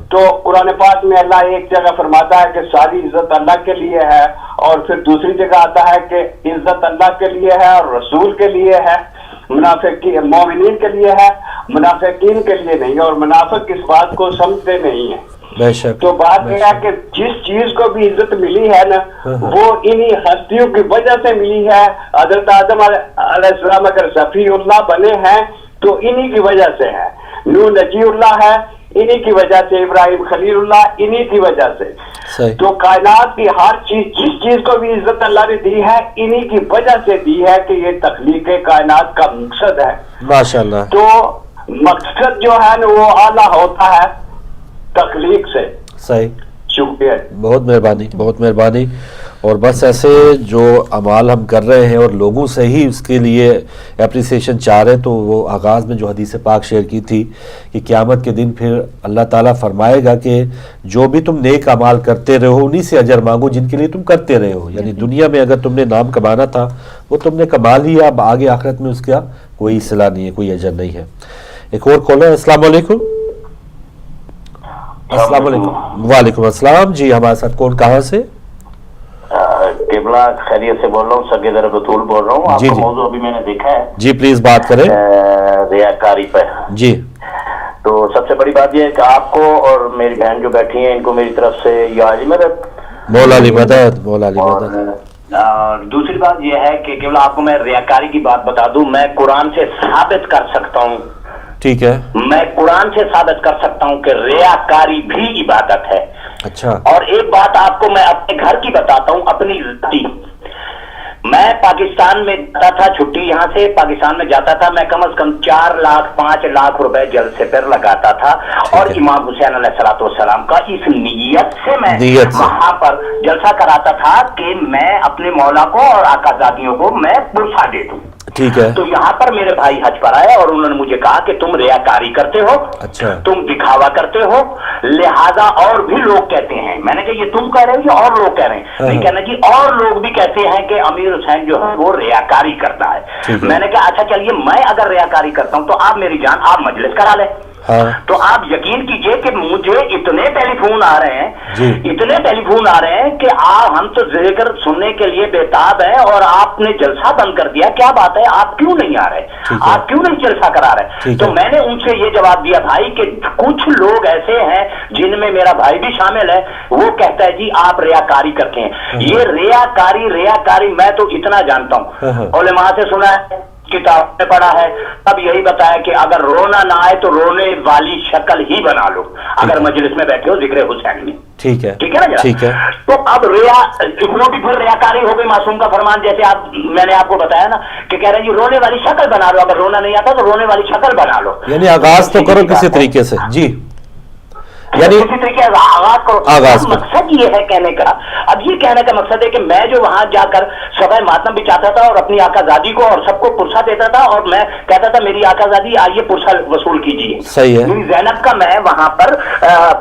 [SPEAKER 9] تو قرآن پاک میں اللہ ایک جگہ فرماتا ہے کہ ساری عزت اللہ کے لیے ہے، اور پھر دوسری جگہ آتا ہے کہ عزت اللہ کے لیے ہے اور رسول کے لیے ہے، مومنین کے لیے ہے، منافقین کے لیے نہیں. اور منافق اس بات کو سمجھتے نہیں ہیں.
[SPEAKER 1] بے شک.
[SPEAKER 9] تو بات یہ ہے کہ جس چیز کو بھی عزت ملی ہے نا وہ انہی ہستیوں کی وجہ سے ملی ہے. حضرت آدم علیہ السلام اگر صفی اللہ بنے ہیں تو انہی کی وجہ سے ہے. نوح نجی اللہ ہے انہی کی وجہ سے، ابراہیم خلیل اللہ انہی کی وجہ سے. تو کائنات کی ہر چیز، جس چیز کو بھی عزت اللہ نے دی ہے انہی کی وجہ سے دی ہے کہ یہ تخلیق کائنات کا مقصد ہے.
[SPEAKER 1] ماشاءاللہ.
[SPEAKER 9] تو مقصد جو ہے نا وہ اعلیٰ ہوتا ہے تخلیق سے.
[SPEAKER 1] صحیح.
[SPEAKER 9] شکریہ.
[SPEAKER 1] بہت مہربانی، بہت مہربانی. اور بس ایسے جو اعمال ہم کر رہے ہیں اور لوگوں سے ہی اس کے لیے اپریسیشن چاہ رہے ہیں، تو وہ آغاز میں جو حدیث پاک شیئر کی تھی کہ قیامت کے دن پھر اللہ تعالیٰ فرمائے گا کہ جو بھی تم نیک اعمال کرتے رہو انہی سے اجر مانگو جن کے لیے تم کرتے رہے ہو. یعنی دنیا میں اگر تم نے نام کمانا تھا وہ تم نے کما لیا، اب آگے آخرت میں اس کا کوئی صلہ نہیں ہے، کوئی اجر نہیں ہے. ایک اور کالر. السلام علیکم. السلام علیکم. وعلیکم السلام. جی ہمارے ساتھ کون، کہاں سے؟
[SPEAKER 4] قبلہ خیریت سے بول رہا ہوں، سگے در بطول بول رہا ہوں. آپ کا موضوع ابھی میں نے دیکھا ہے.
[SPEAKER 1] جی پلیز بات کریں.
[SPEAKER 4] ریاکاری پہ.
[SPEAKER 1] جی.
[SPEAKER 4] تو سب سے بڑی بات یہ ہے کہ آپ کو اور میری بہن جو بیٹھی ہیں ان کو میری طرف سے یا علی مدد،
[SPEAKER 1] مولا علی مدد، مولا علی مدد.
[SPEAKER 4] اور دوسری بات یہ ہے کہ قبلہ آپ کو میں ریاکاری کی بات بتا دوں، میں قرآن سے ثابت کر سکتا ہوں.
[SPEAKER 1] ٹھیک ہے.
[SPEAKER 4] میں قرآن سے ثابت کر سکتا ہوں کہ ریاکاری بھی عبادت ہے.
[SPEAKER 1] اچھا. اور
[SPEAKER 4] ایک بات آپ کو میں اپنے گھر کی بتاتا ہوں، اپنی ذاتی. میں پاکستان میں جاتا تھا، چھٹی یہاں سے پاکستان میں جاتا تھا، میں کم از کم 4 لاکھ 5 لاکھ روپے جلسے پر لگاتا تھا. اور امام حسین علیہ السلام کا اس نیت سے میں وہاں پر جلسہ کراتا تھا کہ میں اپنے مولا کو اور آقازادیوں کو میں پرسا دے دوں.
[SPEAKER 1] ٹھیک ہے.
[SPEAKER 4] تو یہاں پر میرے بھائی حج پر آئے اور انہوں نے مجھے کہا کہ تم ریاکاری کرتے ہو.
[SPEAKER 1] اچھا.
[SPEAKER 4] تم دکھاوا کرتے ہو، لہذا اور بھی لوگ کہتے ہیں. میں نے کہا یہ تم کہہ رہے ہو یا اور لوگ کہہ رہے ہیں؟ نہیں کہنا جی اور لوگ بھی کہتے ہیں کہ امیر حسین جو ہے وہ ریاکاری کرتا ہے. میں نے کہا اچھا چلیے میں اگر ریاکاری کرتا ہوں تو آپ میری جان آپ مجلس کرا لیں. تو آپ یقین کیجئے کہ مجھے اتنے ٹیلی فون آ رہے ہیں، اتنے ٹیلی فون آ رہے ہیں کہ ہم تو ذکر سننے کے لیے بےتاب ہیں اور آپ نے جلسہ بند کر دیا، کیا بات ہے، آپ کیوں نہیں آ رہے، آپ کیوں نہیں جلسہ کرا رہے؟ تو میں نے ان سے یہ جواب دیا بھائی کہ کچھ لوگ ایسے ہیں جن میں میرا بھائی بھی شامل ہے، وہ کہتا ہے جی آپ ریاکاری کرتے ہیں. یہ ریاکاری میں تو اتنا جانتا ہوں، علماء سے سنا ہے، کتاب میں پڑھا ہے، تب یہی بتایا کہ اگر رونا نہ آئے تو رونے والی شکل ہی بنا لو اگر مجلس میں بیٹھے ہو ذکر حسین میں.
[SPEAKER 1] ٹھیک ہے.
[SPEAKER 4] ٹھیک ہے نا. ٹھیک ہے. تو اب وہ بھی پھر ریاکاری ہو گئی. معصوم کا فرمان جیسے میں نے آپ کو بتایا نا کہ کہہ رہے ہیں جی رونے والی شکل بنا لو، اگر رونا نہیں آتا تو رونے والی شکل بنا لو.
[SPEAKER 1] یعنی آغاز تو کرو کسی طریقے سے. جی یعنی
[SPEAKER 4] اسی طریقے سے آغاز کرو. مقصد یہ ہے کہنے کا, اب یہ کہنے کا مقصد ہے کہ میں جو وہاں جا کر سبھائے ماتم بھی چاہتا تھا اور اپنی آقا زادی کو اور سب کو پرسہ دیتا تھا, اور میں کہتا تھا میری آقا زادی آئیے پرسہ وصول کیجیے.
[SPEAKER 1] صحیح ہے.
[SPEAKER 4] میری زینب کا میں وہاں پر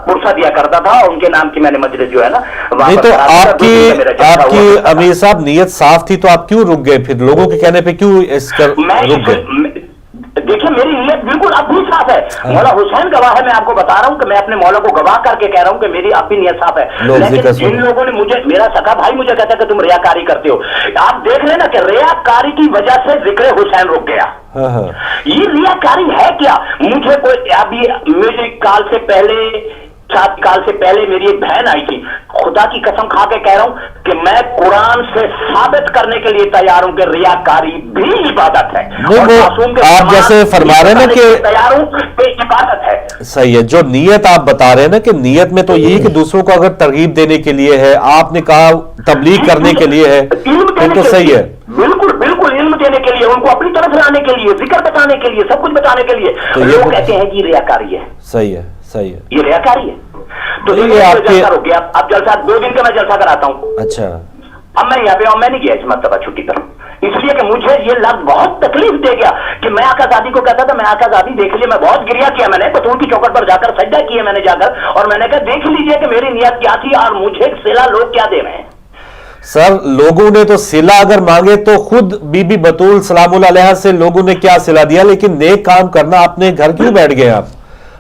[SPEAKER 4] پرسہ دیا کرتا تھا, اور ان کے نام کی میں نے مجلس جو ہے نا
[SPEAKER 1] نہیں, تو آپ کی امیر صاحب نیت صاف تھی تو آپ کیوں رک گئے پھر, لوگوں کے کہنے پہ کیوں اس کا رک گئے؟
[SPEAKER 4] دیکھیں میری نیت بالکل اب بھی صاف ہے. مولا حسین گواہ ہے, میں آپ کو بتا رہا ہوں کہ میں اپنے مولا کو گواہ کر کے کہہ رہا ہوں کہ میری اب بھی نیت صاف ہے. لیکن جن لوگوں نے مجھے, میرا سکا بھائی مجھے کہتا ہے کہ تم ریاکاری کرتے ہو, آپ دیکھ لینا کہ ریاکاری کی وجہ سے ذکر حسین رک گیا. یہ ریاکاری ہے کیا؟ مجھے کوئی ابھی میرے کال سے پہلے 7 سال سے پہلے میری ایک بہن آئی تھی, خدا کی قسم کھا کے کہہ رہا ہوں کہ میں قرآن سے ثابت کرنے کے لیے تیار ہوں کہ ریاکاری بھی عبادت ہے.
[SPEAKER 1] آپ جیسے فرما رہے ہیں نا کہ
[SPEAKER 4] تیار ہوں کہ عبادت ہے.
[SPEAKER 1] صحیح ہے, جو نیت آپ بتا رہے ہیں نا کہ نیت میں تو یہی کہ دوسروں کو اگر ترغیب دینے کے لیے ہے, آپ نے کہا تبلیغ کرنے کے لیے ہے, تو صحیح ہے.
[SPEAKER 4] بالکل بالکل, علم دینے کے لیے, ان کو اپنی طرف لانے کے لیے, ذکر بتانے کے لیے, سب کچھ بتانے کے لیے. لوگ کہتے ہیں کہ یہ ریاکاری ہے.
[SPEAKER 1] صحیح ہے, صحیح ہے,
[SPEAKER 4] یہ ریاکاری ہے. تو یہ جلسہ رک گیا. اب جلسہ 2 دن کا میں جلسہ کراتا ہوں.
[SPEAKER 1] اچھا,
[SPEAKER 4] اب میں یہاں پہ آؤں, میں نہیں گیا اس مرتبہ چھٹی پر, اس لیے کہ مجھے یہ لفظ بہت تکلیف دے گیا کہ میں آقا زادی کو کہتا تھا, میں آقا زادی دیکھ لیے, میں بہت گریا کیا, میں نے بطور کی چوکٹ پر جا کر سجدہ کیے میں نے جا کر, اور میں نے کہا دیکھ لیجئے کہ میری نیت کیا تھی اور مجھے صلہ لوگ کیا دے رہے ہیں.
[SPEAKER 1] سر لوگوں نے تو صلہ اگر مانگے تو خود بی بی بطول سلام اللہ علیہ سے لوگوں نے کیا صلہ دیا, لیکن نیک کام کرنا اپنے گھر کیوں بیٹھ گئے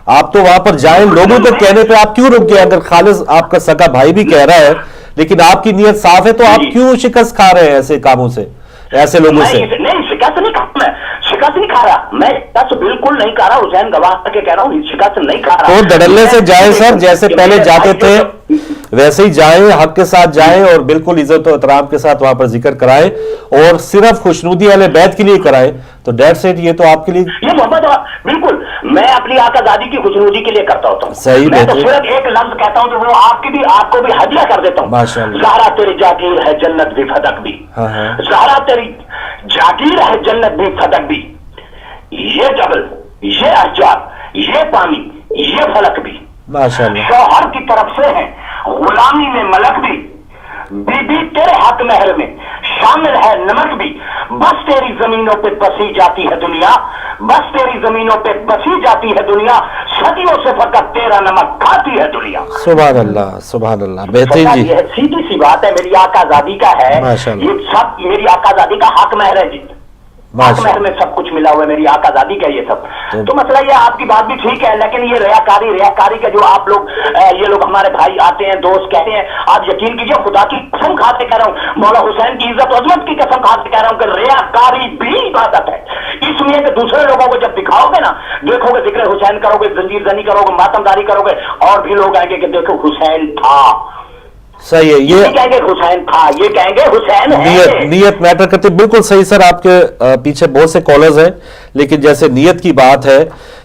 [SPEAKER 1] آپ تو وہاں پر جائیں, لوگوں کے کہنے پہ آپ کیوں رک گئے؟ اگر خالص آپ کا سکا بھائی بھی کہہ رہا ہے لیکن آپ کی نیت صاف ہے تو آپ کیوں شکست کھا رہے ہیں ایسے کاموں سے, ایسے لوگوں سے؟
[SPEAKER 4] نہیں, شکست نہیں کھا, میں شکست نہیں کھا رہا, میں شکست بالکل نہیں کھا رہا. حسین گواہ کر کے کہہ رہا ہوں شکست نہیں کھا رہا.
[SPEAKER 1] تو دھڑلے سے جائیں سر, جیسے پہلے جاتے تھے ویسے ہی جائیں, حق کے ساتھ جائیں اور بالکل عزت و احترام کے ساتھ وہاں پر ذکر کرائیں, اور صرف خوشنودی اہل بیت کے لیے کرائیں. تو ڈیٹ سیٹ یہ تو آپ کے لیے
[SPEAKER 4] یہ محبت, بالکل میں اپنی آقا زادی کی خوشنودی کے لیے کرتا ہوتا ہوں.
[SPEAKER 1] صحیح,
[SPEAKER 4] میں تو صرف ایک لفظ کہتا ہوں کہ وہ آپ کو بھی ہدیہ کر دیتا ہوں. زہرا تیری جاگیر ہے جنت بھی فدق بھی, زہرا تیری جاگیر ہے جنت بھی فدق بھی, یہ جبل, یہ احجار, یہ پانی, یہ فلک بھی شوہر کی طرف سے ہے, غلامی میں ملک بھی, بی بی تیرے حق مہر میں شامل ہے نمک بھی, بس تیری زمینوں پہ بسی جاتی ہے دنیا, بس تیری زمینوں پہ بسی جاتی ہے دنیا, صدیوں سے فقط تیرا نمک کھاتی ہے دنیا.
[SPEAKER 1] سبحان اللہ, سبحان اللہ, بہترین جی.
[SPEAKER 4] یہ سیدھی سی بات ہے, میری آقا زادی کا ہے یہ سب, میری آقا زادی کا حق مہر ہے جی, حق مہر میں سب کچھ ملا ہوا ہے, میری آقا زادی کا یہ سب. تو مسئلہ یہ, آپ کی بات بھی ٹھیک ہے, لیکن یہ ریاکاری کا جو آپ لوگ, یہ لوگ ہمارے بھائی آتے ہیں, دوست کہتے ہیں, آپ یقین کیجئے خدا کی قسم کھا کے کہہ رہا ہوں, مولا حسین کی عزت و عظمت کی قسم کھا کے کہہ رہا ہوں کہ ریاکاری بھی عبادت ہے. اس لیے کہ دوسرے لوگوں کو جب دکھاؤ گے نا, دیکھو گے ذکر حسین کرو گے, زنجیر زنی کرو گے, ماتم داری کرو گے, اور بھی لوگ آئیں گے کہ دیکھو حسین تھا.
[SPEAKER 1] صحیح ہے, یہ
[SPEAKER 4] کہیں گے حسین تھا, یہ کہیں گے حسین ہے.
[SPEAKER 1] نیت میٹر کرتی, بالکل صحیح سر. آپ کے پیچھے بہت سے کالرز ہیں, لیکن جیسے نیت کی بات ہے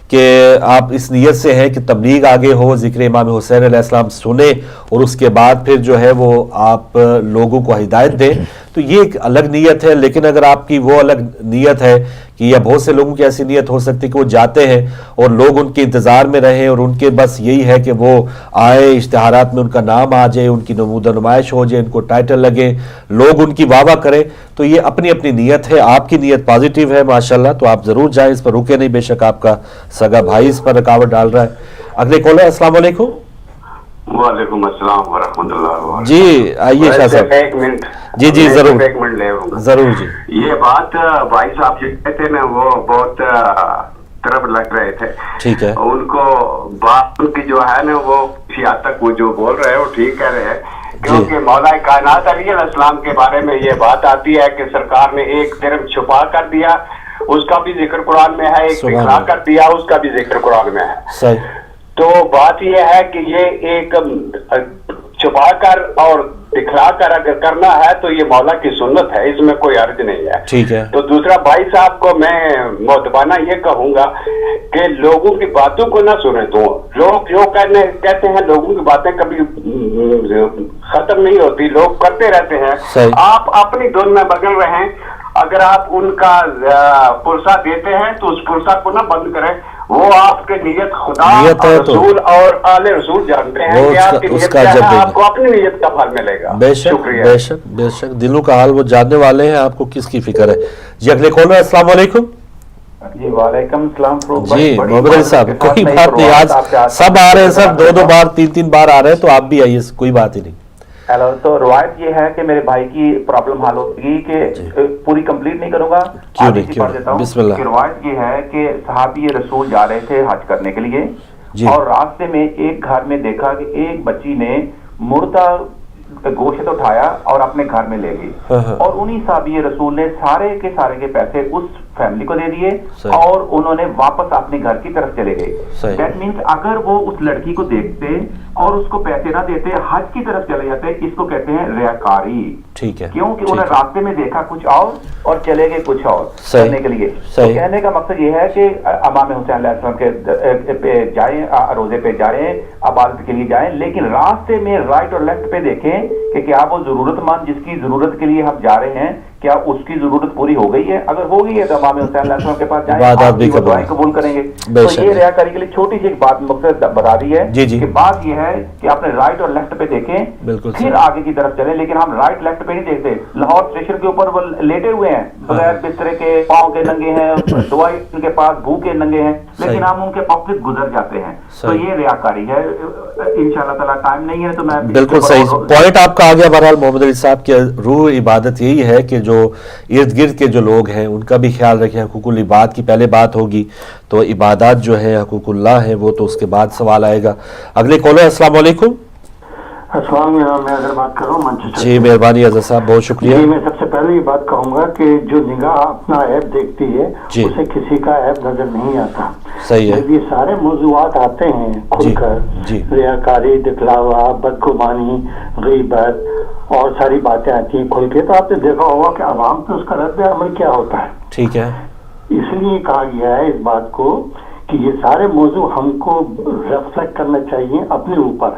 [SPEAKER 1] کہ آپ اس نیت سے ہیں کہ تبلیغ آگے ہو, ذکر امام حسین علیہ السلام سنیں, اور اس کے بعد پھر جو ہے وہ آپ لوگوں کو ہدایت دیں, تو یہ ایک الگ نیت ہے. لیکن اگر آپ کی وہ الگ نیت ہے کہ یا بہت سے لوگوں کی ایسی نیت ہو سکتی کہ وہ جاتے ہیں اور لوگ ان کے انتظار میں رہیں, اور ان کے بس یہی ہے کہ وہ آئیں, اشتہارات میں ان کا نام آ جائے, ان کی نمود و نمائش ہو جائے, ان کو ٹائٹل لگے, لوگ ان کی واہ واہ کریں, تو یہ اپنی اپنی نیت ہے. آپ کی نیت پازیٹیو ہے ماشاءاللہ, تو آپ ضرور جائیں, اس پر رکے نہیں. بے شک آپ کا سگا بھائی اس پر رکاوٹ ڈال رہا ہے. اگلے کالر, السلام علیکم.
[SPEAKER 9] وعلیکم السلام ورحمۃ اللہ.
[SPEAKER 1] جی آئیے شاہ صاحب.
[SPEAKER 9] ایک منٹ,
[SPEAKER 1] جی ضرور,
[SPEAKER 9] ایک منٹ لے
[SPEAKER 1] ضرور جی.
[SPEAKER 9] یہ بات بھائی صاحب جو کہتے ہیں نا, وہ بہت طرف لگ رہے تھے.
[SPEAKER 1] ٹھیک ہے,
[SPEAKER 9] ان کو بات ان کی جو ہے نا, وہ کسی حد تک وہ جو بول رہے ہیں وہ ٹھیک کہہ رہے ہیں, کیونکہ مولا کائنات علیہ السلام کے بارے میں یہ بات آتی ہے کہ سرکار نے ایک طرف چھپا کر دیا, اس کا بھی ذکر قرآن میں ہے, ایک دکھلا کر دیا, اس کا بھی ذکر قرآن میں ہے.
[SPEAKER 1] صحیح.
[SPEAKER 9] تو بات یہ ہے کہ یہ ایک چھپا کر اور دکھلا کر اگر کرنا ہے تو یہ مولا کی سنت ہے, اس میں کوئی عرض نہیں ہے.
[SPEAKER 1] ٹھیک ہے.
[SPEAKER 9] تو دوسرا بھائی صاحب کو میں مؤدبانہ یہ کہوں گا کہ لوگوں کی باتوں کو نہ سنیں. تو لوگ جو کہتے ہیں, لوگوں کی باتیں کبھی ختم نہیں ہوتی, لوگ کرتے رہتے ہیں. آپ اپنی دھن میں بگل رہیں اگر آپ ان کا پرسہ دیتے ہیں تو اس پرسہ کو نہ بند کریں. وہ آپ کے نیت خدا رسول اور آل رسول جانتے ہیں کہ آپ کی نیت کیا ہے, آپ کو اپنی نیت کا پھل ملے گا.
[SPEAKER 1] بے شک بے شک بے شک, دلوں کا حال وہ جاننے والے ہیں, آپ کو کس کی فکر ہے. جی اگلے کالر, السلام علیکم.
[SPEAKER 7] جی وعلیکم السلام.
[SPEAKER 1] جی محمد علی صاحب, کوئی بات نہیں, آج سب آ رہے ہیں سر, 2 بار 3 بار آ رہے ہیں, تو آپ بھی آئیے, کوئی بات ہی نہیں.
[SPEAKER 7] ہیلو. تو روایت یہ ہے کہ میرے بھائی کی پرابلم حل ہوگی کہ پوری کمپلیٹ نہیں کروں گا, پڑھ دیتا ہوں. روایت یہ ہے کہ صحابی رسول جا رہے تھے حج کرنے کے لیے, اور راستے میں ایک گھر میں دیکھا کہ ایک بچی نے مردہ گوشت اٹھایا اور اپنے گھر میں لے گئی, اور انہی صحابی رسول نے سارے کے پیسے اس فیملی کو دے دیے اور انہوں نے واپس اپنے گھر کی طرف چلے گئے. دیٹ مینس اگر وہ اس لڑکی کو دیکھتے اور اس کو پیسے نہ دیتے, حج کی طرف چلے جاتے, اس کو کہتے ہیں ریاکاری.
[SPEAKER 1] ٹھیک ہے,
[SPEAKER 7] کیونکہ انہیں راستے میں دیکھا کچھ اور چلے گئے کچھ اور کرنے کے لیے. کہنے کا مقصد یہ ہے کہ امام حسین علیہ السلام کے پہ جائیں, روزے پہ جائیں, عبادت کے لیے جائیں, لیکن راستے میں رائٹ اور لیفٹ پہ دیکھیں کہ کیا وہ ضرورت مند جس کی ضرورت کے لیے ہم جا رہے ہیں, کیا اس کی ضرورت پوری ہو گئی ہے. اگر ہو گئی ہے تو امام حسین علیہ السلام کے پاس جائیں, آپ کی دعائیں قبول کریں گے. تو یہ ریاکاری کے لیے چھوٹی سی ایک بات مقصد بتا دی ہے کہ بات یہ ہے کہ آپ نے رائٹ اور لیفٹ پہ دیکھیں پھر آگے کی طرف چلیں, لیکن ہم رائٹ لیفٹ پہ نہیں دیکھتے. لاہور اسٹیشن کے اوپر وہ لیٹے ہوئے ہیں بغیر بسترے کے, پاؤں کے ننگے ہیں, دوائی ان کے پاس بھوکے ننگے ہیں, لیکن ہم ان کے پاس سے گزر جاتے ہیں. تو یہ ریاکاری ہے. انشاءاللہ تعالیٰ ٹائم نہیں ہے تو میں
[SPEAKER 1] بالکل صحیح پوائنٹ آپ کا آ گیا. بہرحال محمد علی صاحب کی روح عبادت یہی ہے کہ جو ارد گرد کے جو لوگ ہیں ان کا بھی خیال رکھیں. حقوق العباد کی پہلے بات ہوگی, تو عبادات جو ہے حقوق اللہ ہے وہ تو اس کے بعد سوال آئے گا. اگلے کالر, السلام علیکم.
[SPEAKER 10] السلام علیکم. میں اگر بات کروں منچسٹر.
[SPEAKER 1] جی مہربانی حضرت صاحب, بہت شکریہ.
[SPEAKER 10] جی میں سب سے پہلے یہ بات کہوں گا کہ جو نگاہ اپنا عیب دیکھتی ہے اسے کسی کا عیب نظر نہیں آتا.
[SPEAKER 1] صحیح ہے.
[SPEAKER 10] یہ سارے موضوعات آتے ہیں کھل کر, ریاکاری, دکھلاوا, بدگمانی, غیبت اور ساری باتیں آتی ہیں کھل کے, تو آپ نے دیکھا ہوگا کہ عوام پہ اس کا رد عمل کیا ہوتا ہے.
[SPEAKER 1] ٹھیک ہے.
[SPEAKER 10] اس لیے کہا گیا ہے اس بات کو کہ یہ سارے موضوع ہم کو ریفلیکٹ کرنا چاہیے اپنے اوپر,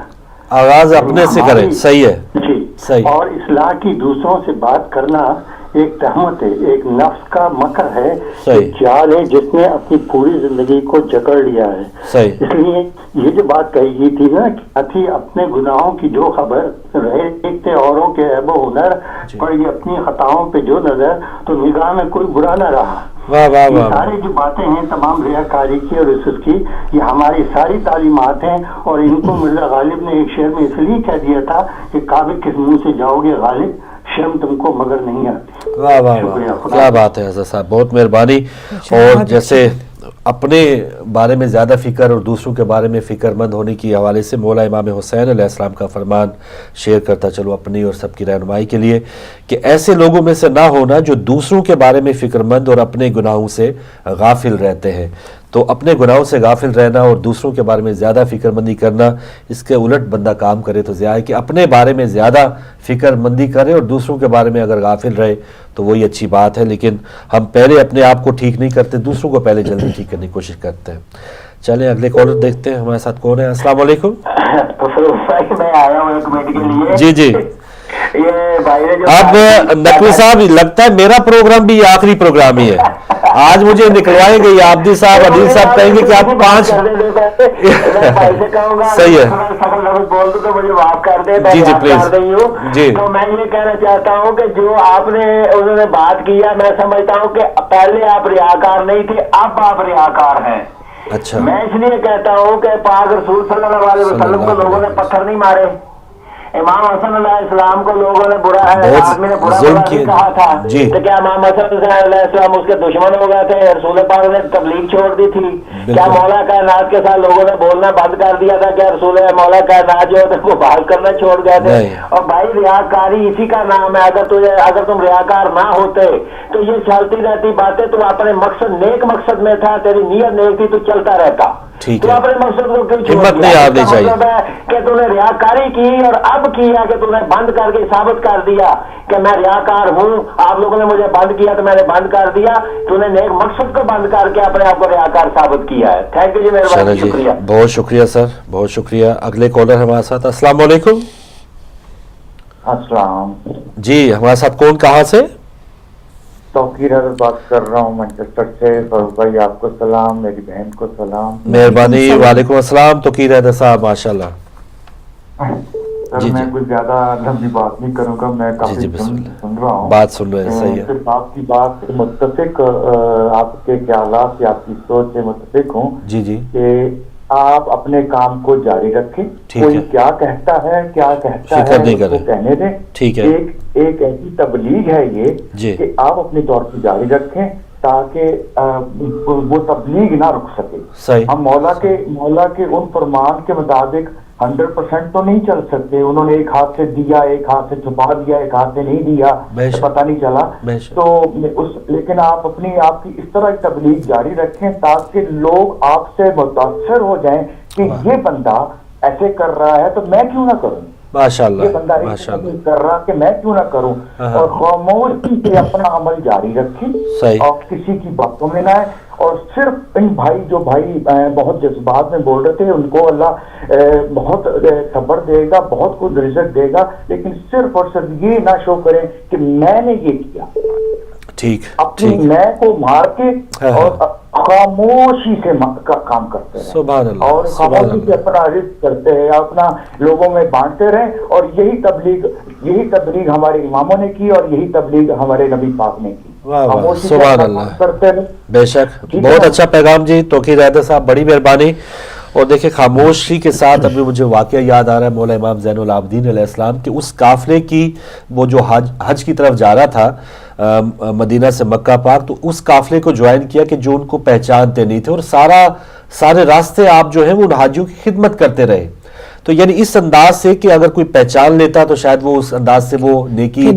[SPEAKER 1] آغاز اپنے سے کریں. صحیح ہے.
[SPEAKER 10] جی صحیح. اور اصلاح کی دوسروں سے بات کرنا ایک تہمت ہے, ایک نفس کا مکر ہے, ایک جال ہے جس نے اپنی پوری زندگی کو جکڑ لیا ہے. اس لیے یہ جو بات کہی گئی تھی نا کہ اپنے گناہوں کی جو خبر رہے دیکھتے اوروں کے عیب و ہنر پر یہ اپنی خطاؤں پہ جو نظر, تو نگاہ میں کوئی برا نہ رہا. یہ ساری جو باتیں ہیں تمام ریاکاری کی اور اس کی, یہ ہماری ساری تعلیمات ہیں, اور ان کو مرزا غالب نے ایک شعر میں اس لیے کہہ دیا تھا کہ کعبے کس منہ سے جاؤ گے غالب, شرم تم کو مگر نہیں آتی.
[SPEAKER 1] واہ واہ واہ, کیا بات ہے حضرت صاحب, بہت مہربانی. اور جیسے اپنے بارے میں زیادہ فکر اور دوسروں کے بارے میں فکر مند ہونے کی حوالے سے مولا امام حسین علیہ السلام کا فرمان شیئر کرتا چلو اپنی اور سب کی رہنمائی کے لیے, کہ ایسے لوگوں میں سے نہ ہونا جو دوسروں کے بارے میں فکر مند اور اپنے گناہوں سے غافل رہتے ہیں. تو اپنے گناہوں سے غافل رہنا اور دوسروں کے بارے میں زیادہ فکر مندی کرنا, اس کے الٹ بندہ کام کرے تو زیادہ ہے کہ اپنے بارے میں زیادہ فکر مندی کرے اور دوسروں کے بارے میں اگر غافل رہے تو وہی اچھی بات ہے. لیکن ہم پہلے اپنے آپ کو ٹھیک نہیں کرتے, دوسروں کو پہلے جلدی ٹھیک کرنے کی کوشش کرتے ہیں. چلیں اگلے کالر دیکھتے ہیں ہمارے ساتھ کون ہے. السلام علیکم.
[SPEAKER 6] میں آیا ہوں ایک منٹ کے لیے.
[SPEAKER 1] جی جی. اب نقوی صاحب لگتا ہے میرا پروگرام بھی آخری پروگرام ہی ہے, آج مجھے نکلوائیں گے یا عابدی صاحب, عدیل صاحب کہیں گے کہ آپ 5 صحیح ہے. جی جی پلیز. جی
[SPEAKER 6] تو میں یہ کہنا چاہتا ہوں کہ جو آپ نے انہوں نے بات کیا, میں سمجھتا ہوں کہ پہلے آپ ریاکار نہیں تھے, اب آپ ریاکار ہیں.
[SPEAKER 1] اچھا.
[SPEAKER 6] میں اس لیے کہتا ہوں کہ پاک رسول صلی اللہ علیہ وسلم کو لوگوں نے پتھر نہیں مارے, امام حسن علیہ السلام کو لوگوں نے برا آدمی نے برا کہا تھا, تو کیا امام حسن علیہ السلام اس کے دشمن ہو گئے تھے؟ رسول پاک نے تبلیغ چھوڑ دی تھی. کیا مولا کائنات کے ساتھ لوگوں نے بولنا بند کر دیا تھا؟ کیا رسول مولا کائنات جو ہے وہ بات کرنا چھوڑ گئے تھے؟ اور بھائی ریاکاری اسی کا نام ہے. اگر تم ریاکار نہ ہوتے تو یہ چلتی رہتی باتیں, تم اپنے مقصد نیک مقصد میں تھا, تیری نیت نیک تھی, تو چلتا رہتا. تو اپنے مقصد کو کیوں چھوڑ دیا کہ تم نے ریاکاری کی اور اب کیا کہ تم نے بند کر کے ثابت کر دیا کہ میں ریاکار ہوں, آپ لوگوں نے مجھے بند کیا تو میں نے بند کر دیا, تم نے نیک مقصد کو بند کر کے اپنے آپ کو ریاکار ثابت کیا ہے. تھینک یو جی, مہربانی, شکریہ.
[SPEAKER 1] بہت شکریہ سر, بہت شکریہ. اگلے کالر ہمارے ساتھ. السلام علیکم.
[SPEAKER 11] السلام.
[SPEAKER 1] جی ہمارے ساتھ کون, کہاں سے؟
[SPEAKER 11] توقیر حضرت بات کر رہا ہوں مانچسٹر سے. فاروق بھائی آپ کو سلام, میری بہن کو سلام.
[SPEAKER 1] مہربانی. وعلیکم السلام توقیر حیدر صاحب, ماشاء اللہ.
[SPEAKER 11] سر میں کوئی زیادہ لمبی بات نہیں کروں گا, میں کافی سن رہا ہوں,
[SPEAKER 1] بات سن رہے ہیں. صحیح ہے.
[SPEAKER 11] صرف آپ کی بات سے متفق, آپ کے خیالات سے آپ کی سوچ سے متفق ہوں
[SPEAKER 1] جی جی
[SPEAKER 11] کہ آپ اپنے کام کو جاری رکھیں. کوئی کیا کہتا ہے اس کو کہنے دیں.
[SPEAKER 1] ٹھیک ہے.
[SPEAKER 11] ایک ایسی تبلیغ ہے یہ کہ آپ اپنے طور پر جاری رکھیں تاکہ وہ تبلیغ نہ رک سکے. ہم مولا کے ان فرمان کے مطابق 100% تو نہیں چل سکتے. انہوں نے ایک ہاتھ سے دیا, ایک ہاتھ سے چھپا دیا, ایک ہاتھ سے نہیں دیا, پتہ نہیں چلا. تو لیکن آپ کی اس طرح تبلیغ جاری رکھیں تاکہ لوگ آپ سے متاثر ہو جائیں کہ یہ بندہ ایسے کر رہا ہے تو میں کیوں نہ کروں.
[SPEAKER 1] ماشاءاللہ,
[SPEAKER 11] یہ بندہ کر رہا کہ میں کیوں نہ کروں. اور خاموشی سے اپنا عمل جاری رکھیں اور کسی کی باتوں میں نہ آئے. اور صرف ان جو بھائی بہت جذبات میں بول رہے تھے, ان کو اللہ بہت صبر دے گا, بہت کچھ رزق دے گا, لیکن صرف اور صرف یہ نہ شو کریں کہ میں نے یہ کیا.
[SPEAKER 1] ٹھیک.
[SPEAKER 11] اپنی میں کو مار کے اور خاموشی سے کام کرتے ہیں.
[SPEAKER 1] سبحان اللہ.
[SPEAKER 11] اور خاموشی سے اپنا رزق کرتے ہیں, اپنا لوگوں میں بانٹتے رہیں. اور یہی تبلیغ ہمارے اماموں نے کی اور یہی تبلیغ ہمارے نبی پاک نے کی.
[SPEAKER 1] سبحان اللہ. بے شک, بہت اچھا پیغام جی توقیر حیدر صاحب, بڑی مہربانی. اور دیکھیں خاموشی کے ساتھ ابھی مجھے واقعہ یاد آ رہا ہے مولا امام زین العابدین علیہ السلام کہ اس قافلے کی وہ جو حج کی طرف جا رہا تھا مدینہ سے مکہ پاک, تو اس قافلے کو جوائن کیا کہ جو ان کو پہچانتے نہیں تھے, اور سارے راستے آپ جو ہیں وہ ان حاجیوں کی خدمت کرتے رہے. تو یعنی اس انداز سے کہ اگر کوئی پہچان لیتا تو شاید وہ اس انداز سے وہ نیکی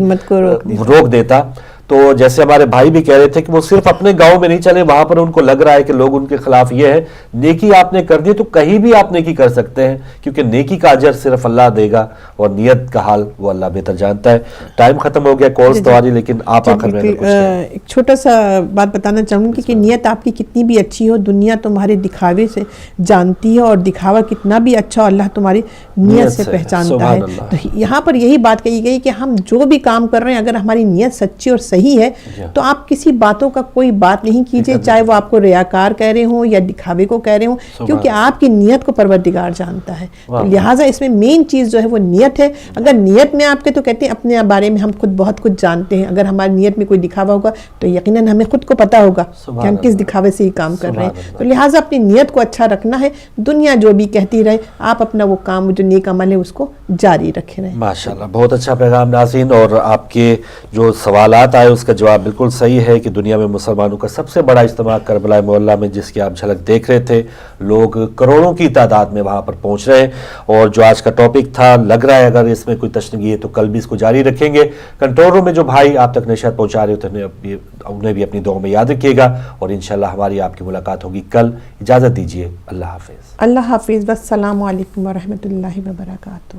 [SPEAKER 1] روک دیتا. تو جیسے ہمارے بھائی بھی کہہ رہے تھے کہ وہ صرف اپنے گاؤں میں نہیں چلے, وہاں پر ان کو لگ رہا ہے کہ لوگ ان کے خلاف یہ ہے, نیکی آپ نے کر دی تو کہیں بھی آپ نیکی کر سکتے ہیں, کیونکہ نیکی کا اجر صرف اللہ دے گا اور نیت کا حال وہ اللہ بہتر جانتا ہے. ٹائم ختم ہو گیا, کالز تو آ رہی, لیکن آپ آخر میں
[SPEAKER 3] ایک چھوٹا سا بات بتانا چاہوں گی کہ نیت آپ کی کتنی بھی اچھی ہو, دنیا تمہارے دکھاوے سے جانتی ہے, اور دکھاوا کتنا بھی اچھا ہو اللہ تمہاری نیت سے پہچانتا ہے. تو یہاں پر یہی بات کہی گئی کہ ہم جو بھی کام کر رہے ہیں اگر ہماری نیت سچی اور صحیح ہے تو آپ کسی باتوں کا کوئی بات نہیں کیجئے, چاہے وہ آپ کو ریاکار کہہ رہے ہوں یا دکھاوے کو کہہ رہے ہوں, کیونکہ آپ کی نیت کو پروردگار جانتا ہے. تو لہٰذا اس میں مین چیز جو ہے وہ نیت ہے. اگر نیت میں آپ کے تو کہتے ہیں اپنے بارے میں ہم خود بہت کچھ جانتے ہیں, اگر ہماری نیت میں کوئی دکھاوا ہوگا تو یقیناً ہمیں خود کو پتا ہوگا کہ ہم کس دکھاوے سے ہی کام کر رہے ہیں. تو لہٰذا اپنی نیت کو اچھا رکھنا ہے, دنیا جو بھی کہتی رہے آپ اپنا وہ کام جو نیک عمل ہے اس کو جاری رکھے رہے.
[SPEAKER 1] ماشاءاللہ, بہت اچھا پیغام ناظرین. اور آپ کے جو سوالات آئے اس کا جواب بالکل صحیح ہے کہ دنیا میں مسلمانوں کا سب سے بڑا اجتماع کربلا معلیٰ میں, جس کی آپ جھلک دیکھ رہے تھے, لوگ کروڑوں کی تعداد میں وہاں پر پہنچ رہے ہیں. اور جو آج کا ٹاپک تھا, لگ رہا ہے اگر اس میں کوئی تشنگی ہے تو کل بھی اس کو جاری رکھیں گے. کنٹرول روم میں جو بھائی آپ تک نشریات پہنچا رہے ہوتے ہیں انہیں بھی اپنی دعاؤں میں یاد رکھیے گا, اور انشاءاللہ ہماری آپ کی ملاقات ہوگی کل. اجازت دیجیے, اللہ حافظ.
[SPEAKER 3] اللہ حافظ. والسلام علیکم ورحمۃ اللہ وبرکاتہ.